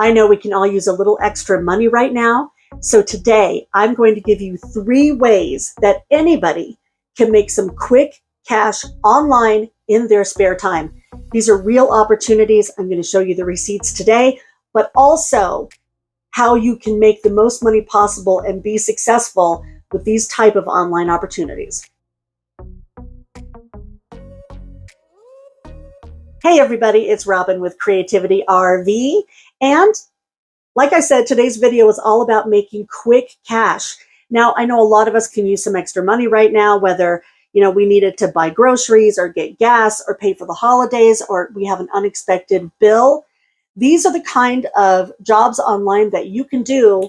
I know we can all use a little extra money right now. So today I'm going to give you 3 ways that anybody can make some quick cash online in their spare time. These are real opportunities. I'm going to show you the receipts today, but also how you can make the most money possible and be successful with these type of online opportunities. Hey everybody, it's Robin with Creativity RV, and like I said, today's video is all about making quick cash. Now, I know a lot of us can use some extra money right now, whether we need it to buy groceries or get gas or pay for the holidays, or we have an unexpected bill. These are the kind of jobs online that you can do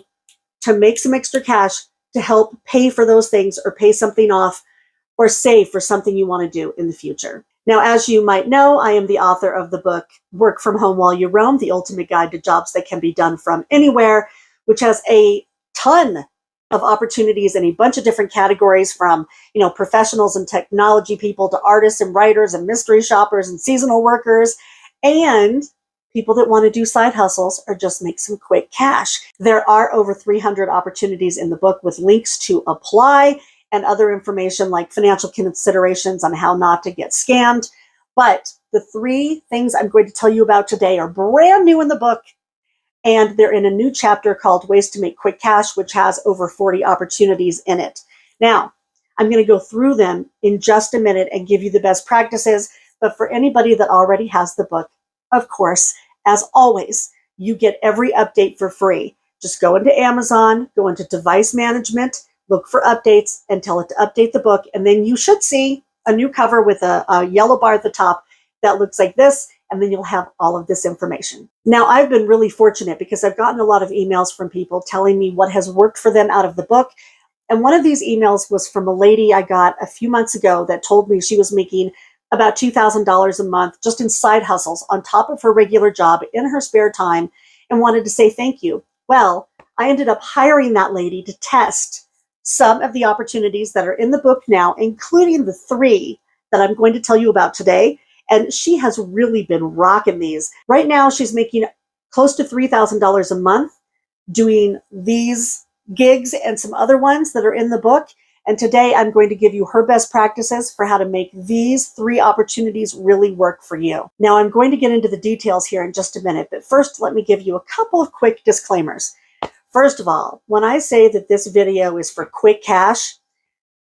to make some extra cash to help pay for those things or pay something off or save for something you want to do in the future. Now, as you might know, I am the author of the book, Work From Home While You Roam, The Ultimate Guide to Jobs That Can Be Done From Anywhere, which has a ton of opportunities in a bunch of different categories from, professionals and technology people to artists and writers and mystery shoppers and seasonal workers and people that want to do side hustles or just make some quick cash. There are over 300 opportunities in the book with links to apply and other information like financial considerations on how not to get scammed. But the 3 things I'm going to tell you about today are brand new in the book, and they're in a new chapter called Ways to Make Quick Cash, which has over 40 opportunities in it. Now, I'm going to go through them in just a minute and give you the best practices. But for anybody that already has the book, of course, as always, you get every update for free. Just go into Amazon, go into device management, look for updates and tell it to update the book. And then you should see a new cover with a yellow bar at the top that looks like this. And then you'll have all of this information. Now, I've been really fortunate because I've gotten a lot of emails from people telling me what has worked for them out of the book. And one of these emails was from a lady I got a few months ago that told me she was making about $2,000 a month just in side hustles on top of her regular job in her spare time and wanted to say thank you. Well, I ended up hiring that lady to test some of the opportunities that are in the book now, including the 3 that I'm going to tell you about today. And she has really been rocking these. Right now, she's making close to $3,000 a month doing these gigs and some other ones that are in the book. And today I'm going to give you her best practices for how to make these 3 opportunities really work for you. Now, I'm going to get into the details here in just a minute, but first let me give you a couple of quick disclaimers. First of all, when I say that this video is for quick cash,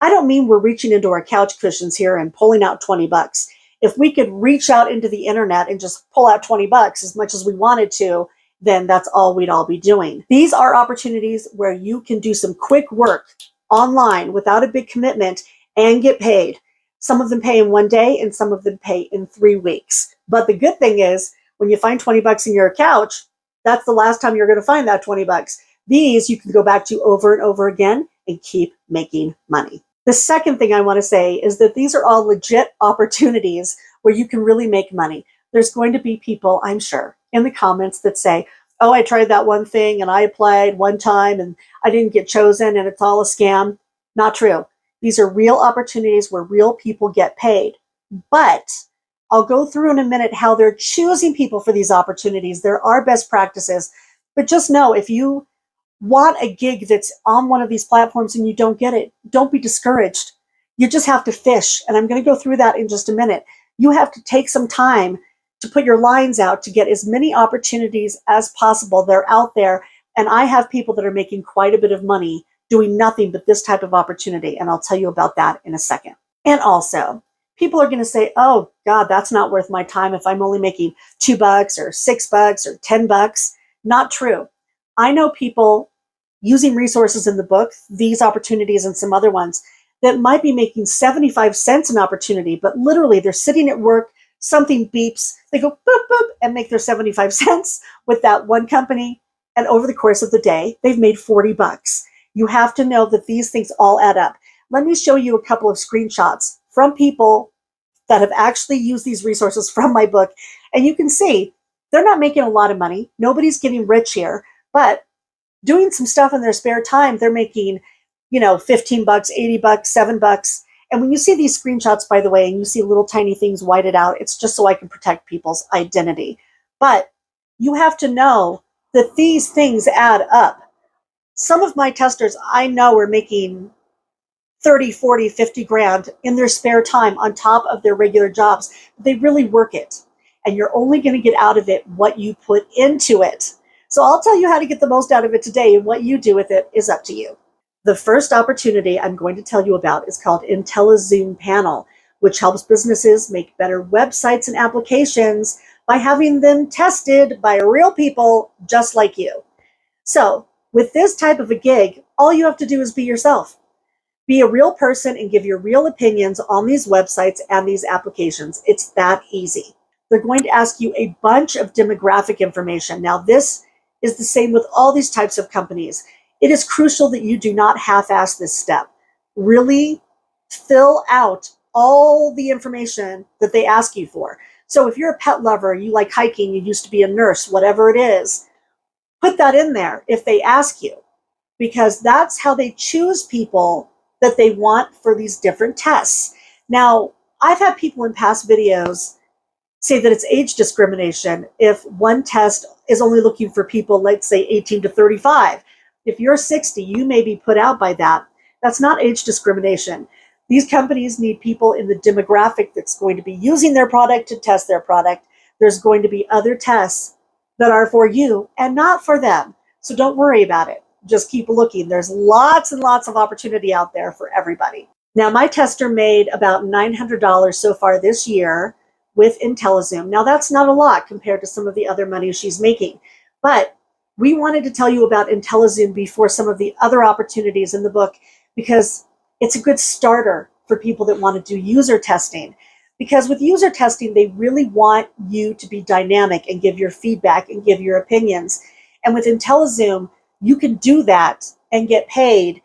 I don't mean we're reaching into our couch cushions here and pulling out 20 bucks. If we could reach out into the internet and just pull out 20 bucks as much as we wanted to, then that's all we'd all be doing. These are opportunities where you can do some quick work online without a big commitment and get paid. Some of them pay in 1 day and some of them pay in 3 weeks. But the good thing is when you find 20 bucks in your couch, that's the last time you're going to find that 20 bucks. These you can go back to over and over again and keep making money. The second thing I want to say is that these are all legit opportunities where you can really make money. There's going to be people, I'm sure, in the comments that say, oh, I tried that one thing and I applied one time and I didn't get chosen and it's all a scam. Not true. These are real opportunities where real people get paid. But I'll go through in a minute how they're choosing people for these opportunities. There are best practices, but just know if you want a gig that's on one of these platforms and you don't get it, don't be discouraged. You just have to fish. And I'm going to go through that in just a minute. You have to take some time to put your lines out to get as many opportunities as possible. They're out there. And I have people that are making quite a bit of money doing nothing but this type of opportunity. And I'll tell you about that in a second. And also, people are going to say, oh God, that's not worth my time if I'm only making $2 or $6 or $10. Not true. I know people using resources in the book, these opportunities and some other ones, that might be making 75 cents an opportunity, but literally they're sitting at work, something beeps, they go boop, boop, and make their 75 cents with that one company. And over the course of the day, they've made 40 bucks. You have to know that these things all add up. Let me show you a couple of screenshots from people that have actually used these resources from my book. And you can see they're not making a lot of money. Nobody's getting rich here, but doing some stuff in their spare time, they're making, $15, $80, $7. And when you see these screenshots, by the way, and you see little tiny things whited out, it's just so I can protect people's identity. But you have to know that these things add up. Some of my testers I know are making 30, 40, 50 grand in their spare time on top of their regular jobs. They really work it. And you're only going to get out of it what you put into it. So I'll tell you how to get the most out of it today, and what you do with it is up to you. The first opportunity I'm going to tell you about is called IntelliZoom Panel, which helps businesses make better websites and applications by having them tested by real people just like you. So with this type of a gig, all you have to do is be yourself. Be a real person and give your real opinions on these websites and these applications. It's that easy. They're going to ask you a bunch of demographic information. Now, this is the same with all these types of companies. It is crucial that you do not half-ass this step. Really fill out all the information that they ask you for. So if you're a pet lover, you like hiking, you used to be a nurse, whatever it is, put that in there if they ask you, because that's how they choose people that they want for these different tests. Now, I've had people in past videos say that it's age discrimination if one test is only looking for people, let's say 18 to 35. If you're 60, you may be put out by that. That's not age discrimination. These companies need people in the demographic that's going to be using their product to test their product. There's going to be other tests that are for you and not for them. So don't worry about it. Just keep looking. There's lots and lots of opportunity out there for everybody. Now, my tester made about $900 so far this year with IntelliZoom. Now, that's not a lot compared to some of the other money she's making, but we wanted to tell you about IntelliZoom before some of the other opportunities in the book, because it's a good starter for people that want to do user testing. Because with user testing, they really want you to be dynamic and give your feedback and give your opinions. And with IntelliZoom, you can do that and get paid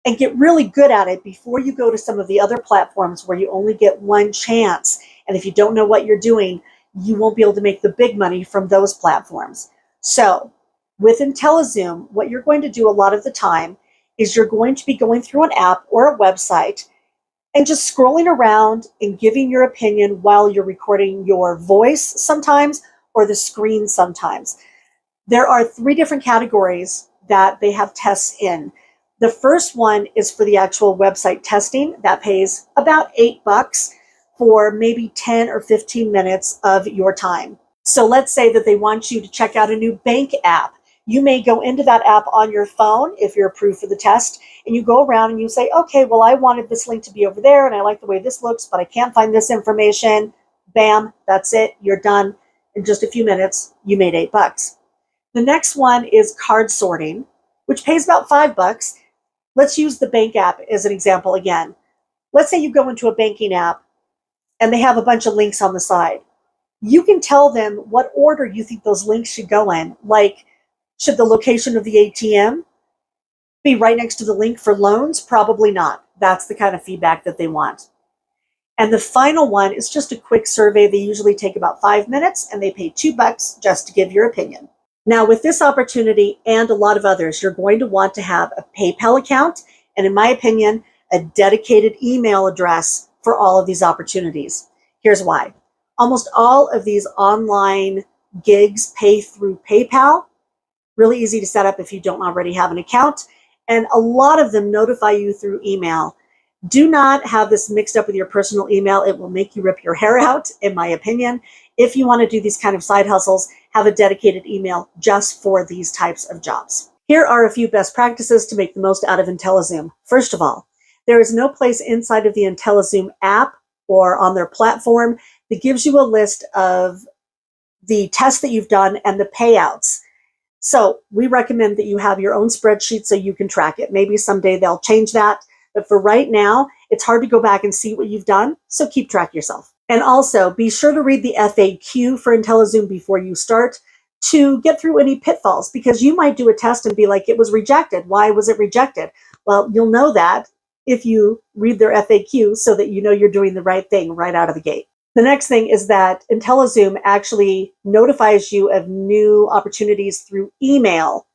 and get really good at it before you go to some of the other platforms where you only get one chance. And if you don't know what you're doing, you won't be able to make the big money from those platforms. So with IntelliZoom, what you're going to do a lot of the time is you're going to be going through an app or a website and just scrolling around and giving your opinion while you're recording your voice sometimes, or the screen sometimes. There are 3 different categories that they have tests in. The first one is for the actual website testing. That pays about $8 for maybe 10 or 15 minutes of your time. So let's say that they want you to check out a new bank app. You may go into that app on your phone if you're approved for the test, and you go around and you say, okay, well, I wanted this link to be over there, and I like the way this looks, but I can't find this information. Bam, that's it. You're done. In just a few minutes, you made $8. The next one is card sorting, which pays about $5. Let's use the bank app as an example again. Let's say you go into a banking app and they have a bunch of links on the side. You can tell them what order you think those links should go in. Like, should the location of the ATM be right next to the link for loans? Probably not. That's the kind of feedback that they want. And the final one is just a quick survey. They usually take about 5 minutes, and they pay $2 just to give your opinion. Now, with this opportunity and a lot of others, you're going to want to have a PayPal account and, in my opinion, a dedicated email address for all of these opportunities. Here's why. Almost all of these online gigs pay through PayPal. Really easy to set up if you don't already have an account. And a lot of them notify you through email. Do not have this mixed up with your personal email. It will make you rip your hair out, in my opinion. If you want to do these kind of side hustles, have a dedicated email just for these types of jobs. Here are a few best practices to make the most out of IntelliZoom. First of all, there is no place inside of the IntelliZoom app or on their platform that gives you a list of the tests that you've done and the payouts. So we recommend that you have your own spreadsheet so you can track it. Maybe someday they'll change that. But for right now, it's hard to go back and see what you've done. So keep track yourself. And also be sure to read the FAQ for IntelliZoom before you start to get through any pitfalls, because you might do a test and be like, it was rejected. Why was it rejected? Well, you'll know that if you read their FAQ so that you know you're doing the right thing right out of the gate. The next thing is that IntelliZoom actually notifies you of new opportunities through email,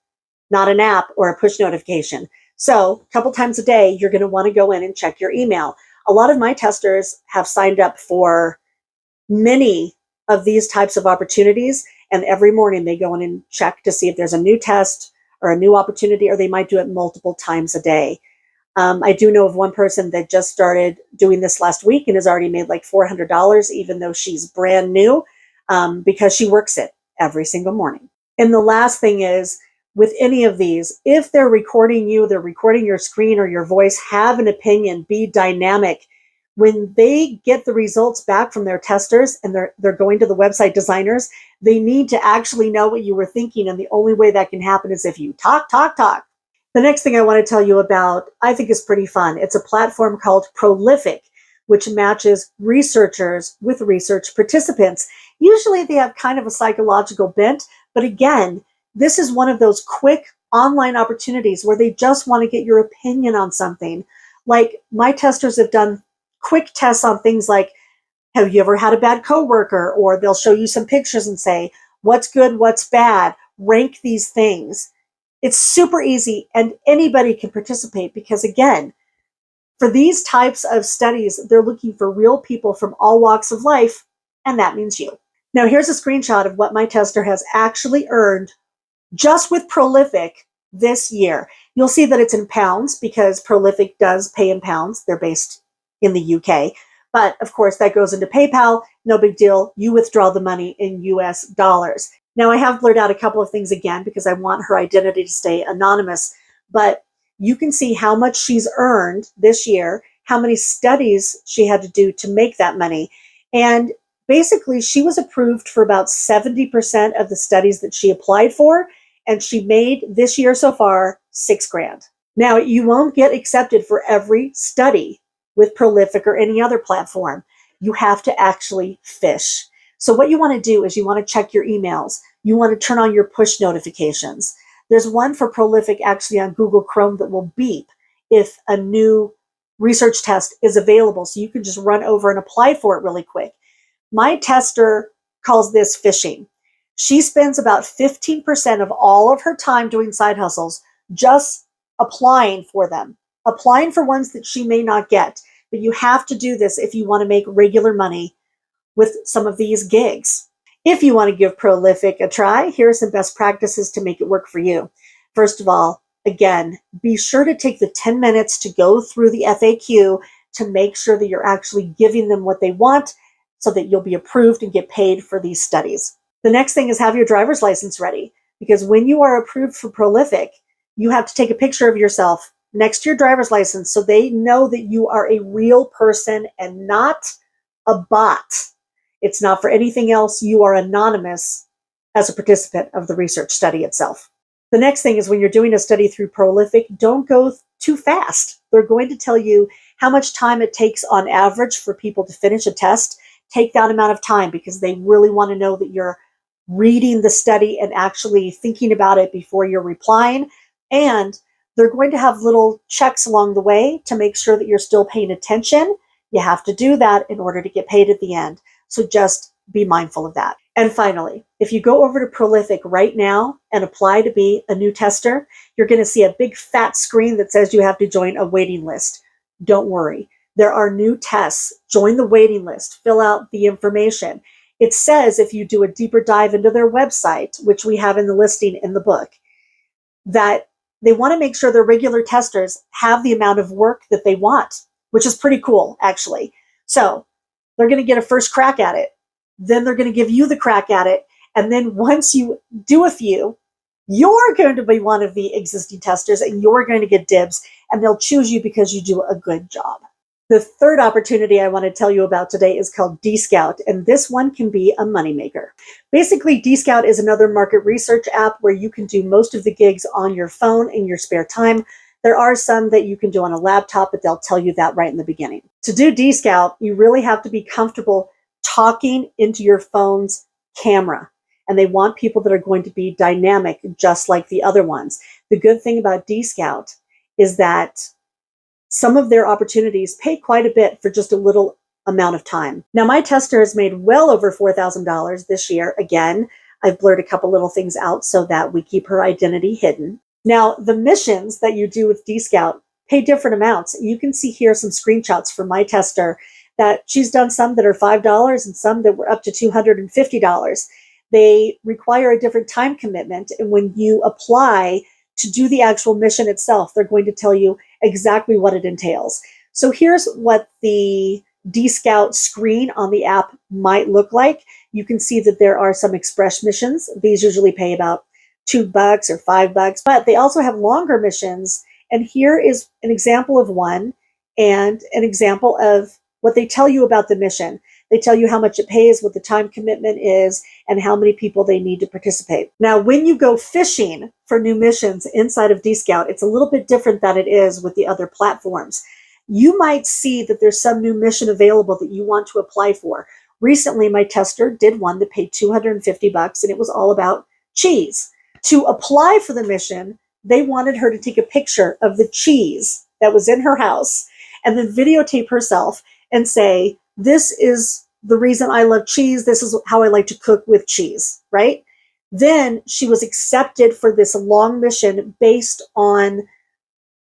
not an app or a push notification. So a couple times a day, you're going to want to go in and check your email. A lot of my testers have signed up for many of these types of opportunities, And every morning they go in and check to see if there's a new test or a new opportunity, or they might do it multiple times a day. I do know of one person that just started doing this last week and has already made like $400, even though she's brand new, because she works it every single morning. And the last thing is, with any of these, if they're recording you, they're recording your screen or your voice, have an opinion, be dynamic. When they get the results back from their testers and they're going to the website designers, they need to actually know what you were thinking. And the only way that can happen is if you talk. The next thing I want to tell you about, I think is pretty fun. It's a platform called Prolific, which matches researchers with research participants. Usually they have kind of a psychological bent, but again, this is one of those quick online opportunities where they just want to get your opinion on something. Like, my testers have done quick tests on things like, have you ever had a bad coworker? Or they'll show you some pictures and say, what's good, what's bad? Rank these things. It's super easy and anybody can participate because, again, for these types of studies, they're looking for real people from all walks of life, and that means you. Now, here's a screenshot of what my tester has actually earned just with Prolific this year. You'll see that it's in pounds because Prolific does pay in pounds. They're based in the UK. But of course, that goes into PayPal. No big deal. You withdraw the money in US dollars. Now, I have blurred out a couple of things again because I want her identity to stay anonymous. But you can see how much she's earned this year, how many studies she had to do to make that money. And basically, she was approved for about 70% of the studies that she applied for. And she made this year so far $6,000. Now, you won't get accepted for every study with Prolific or any other platform. You have to actually fish. So what you want to do is you want to check your emails. You want to turn on your push notifications. There's one for Prolific actually on Google Chrome that will beep if a new research test is available. So you can just run over and apply for it really quick. My tester calls this fishing. She spends about 15% of all of her time doing side hustles just applying for them, applying for ones that she may not get. But you have to do this if you want to make regular money with some of these gigs. If you want to give Prolific a try, here are some best practices to make it work for you. First of all, again, be sure to take the 10 minutes to go through the FAQ to make sure that you're actually giving them what they want so that you'll be approved and get paid for these studies. The next thing is have your driver's license ready, because when you are approved for Prolific, you have to take a picture of yourself next to your driver's license so they know that you are a real person and not a bot. It's not for anything else. You are anonymous as a participant of the research study itself. The next thing is when you're doing a study through Prolific, don't go too fast. They're going to tell you how much time it takes on average for people to finish a test. Take that amount of time because they really want to know that you're reading the study and actually thinking about it before you're replying. And they're going to have little checks along the way to make sure that you're still paying attention. You have to do that in order to get paid at the end. So just be mindful of that. And finally, if you go over to Prolific right now and apply to be a new tester, you're going to see a big fat screen that says you have to join a waiting list. Don't worry. There are new tests. Join the waiting list. Fill out the information. It says if you do a deeper dive into their website, which we have in the listing in the book, that they want to make sure their regular testers have the amount of work that they want, which is pretty cool, actually. So they're going to get a first crack at it. Then they're going to give you the crack at it. And then once you do a few, you're going to be one of the existing testers and you're going to get dibs, and they'll choose you because you do a good job. The third opportunity I want to tell you about today is called DScout, and this one can be a moneymaker. Basically, DScout is another market research app where you can do most of the gigs on your phone in your spare time. There are some that you can do on a laptop, but they'll tell you that right in the beginning. To do DScout, you really have to be comfortable talking into your phone's camera, and they want people that are going to be dynamic just like the other ones. The good thing about DScout is that some of their opportunities pay quite a bit for just a little amount of time. Now, my tester has made well over $4,000 this year. Again, I've blurred a couple little things out so that we keep her identity hidden. Now, the missions that you do with DScout pay different amounts. You can see here some screenshots from my tester that she's done some that are $5 and some that were up to $250. they require a different time commitment. And when you apply to do the actual mission itself, they're going to tell you exactly what it entails. So here's what the DScout screen on the app might look like. You can see that there are some express missions. These usually pay about $2 or $5, but they also have longer missions. And here is an example of one and an example of what they tell you about the mission. They tell you how much it pays, what the time commitment is, and how many people they need to participate. Now, when you go fishing for new missions inside of DScout, it's a little bit different than it is with the other platforms. You might see that there's some new mission available that you want to apply for. Recently, my tester did one that paid $250, and it was all about cheese. To apply for the mission, they wanted her to take a picture of the cheese that was in her house and then videotape herself and say, this is the reason I love cheese. This is how I like to cook with cheese, right? Then she was accepted for this long mission based on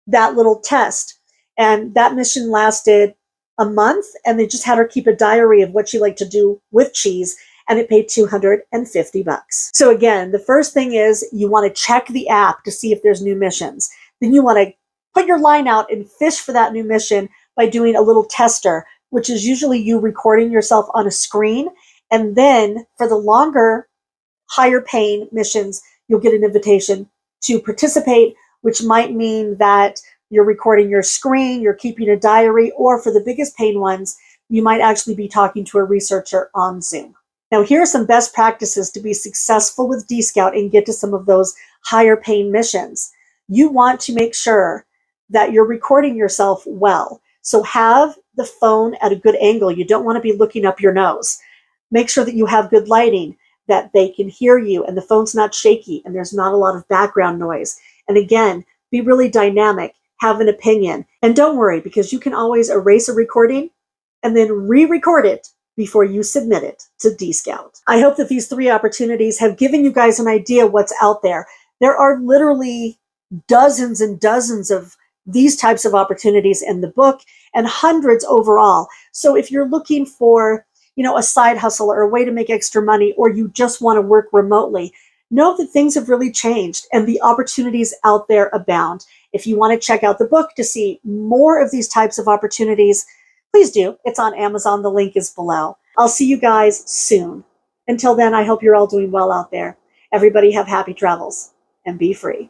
that little test. And that mission lasted a month, and they just had her keep a diary of what she liked to do with cheese, and it paid $250. So again, the first thing is you want to check the app to see if there's new missions. Then you want to put your line out and fish for that new mission by doing a little tester, which is usually you recording yourself on a screen. And then for the longer, higher paying missions, you'll get an invitation to participate, which might mean that you're recording your screen, you're keeping a diary, or for the biggest paying ones, you might actually be talking to a researcher on Zoom. Now, here are some best practices to be successful with DScout and get to some of those higher paying missions. You want to make sure that you're recording yourself well. So have the phone at a good angle. You don't want to be looking up your nose. Make sure that you have good lighting, that they can hear you and the phone's not shaky and there's not a lot of background noise. And again, be really dynamic, have an opinion. And don't worry, because you can always erase a recording and then re-record it before you submit it to DScout. I hope that these 3 opportunities have given you guys an idea what's out there. There are literally dozens and dozens of these types of opportunities in the book and hundreds overall. So if you're looking for, a side hustle or a way to make extra money, or you just want to work remotely, know that things have really changed and the opportunities out there abound. If you want to check out the book to see more of these types of opportunities, please do. It's on Amazon. The link is below. I'll see you guys soon. Until then, I hope you're all doing well out there. Everybody have happy travels and be free.